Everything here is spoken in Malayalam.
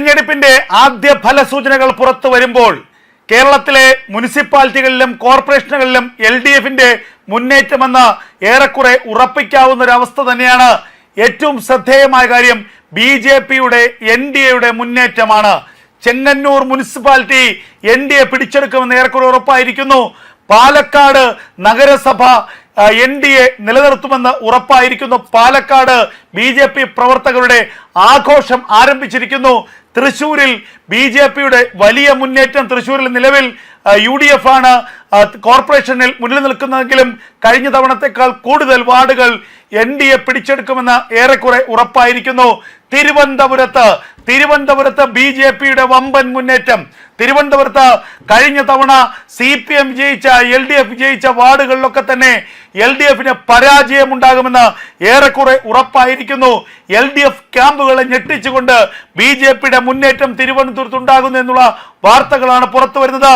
തെരഞ്ഞെടുപ്പിന്റെ ആദ്യ ഫലസൂചനകൾ പുറത്തു വരുമ്പോൾ കേരളത്തിലെ മുനിസിപ്പാലിറ്റികളിലും കോർപ്പറേഷനുകളിലും LDFന്റെ മുന്നേറ്റമെന്ന് ഏറെക്കുറെ ഉറപ്പിക്കാവുന്ന ഒരു അവസ്ഥ തന്നെയാണ്. ഏറ്റവും ശ്രദ്ധേയമായ കാര്യം BJPയുടെ NDAയുടെ മുന്നേറ്റമാണ്. ചെങ്ങന്നൂർ മുനിസിപ്പാലിറ്റി NDA പിടിച്ചെടുക്കുമെന്ന് ഏറെക്കുറെ ഉറപ്പായിരിക്കുന്നു. പാലക്കാട് നഗരസഭ NDA നിലനിർത്തുമെന്ന് ഉറപ്പായിരിക്കുന്നു. പാലക്കാട് BJP പ്രവർത്തകരുടെ ആഘോഷം ആരംഭിച്ചിരിക്കുന്നു. തൃശ്ശൂരിൽ BJPയുടെ വലിയ മുന്നേറ്റം. തൃശ്ശൂരിൽ നിലവിൽ UDF ആണ് കോർപ്പറേഷനിൽ മുന്നിൽ നിൽക്കുന്നതെങ്കിലും കഴിഞ്ഞ തവണത്തേക്കാൾ കൂടുതൽ വാർഡുകൾ NDA പിടിച്ചെടുക്കുമെന്ന് ഏറെക്കുറെ ഉറപ്പായിരിക്കുന്നു. തിരുവനന്തപുരത്ത് BJPയുടെ വമ്പൻ മുന്നേറ്റം. തിരുവനന്തപുരത്ത് കഴിഞ്ഞ തവണ CPM വിജയിച്ച LDF വിജയിച്ച വാർഡുകളിലൊക്കെ തന്നെ LDFന് പരാജയമുണ്ടാകുമെന്ന് ഏറെക്കുറെ ഉറപ്പായിരിക്കുന്നു. LDF ക്യാമ്പുകളെ ഞെട്ടിച്ചുകൊണ്ട് BJPയുടെ മുന്നേറ്റം തിരുവനന്തപുരത്ത് ഉണ്ടാകുന്നു എന്നുള്ള വാർത്തകളാണ് പുറത്തു വരുന്നത്.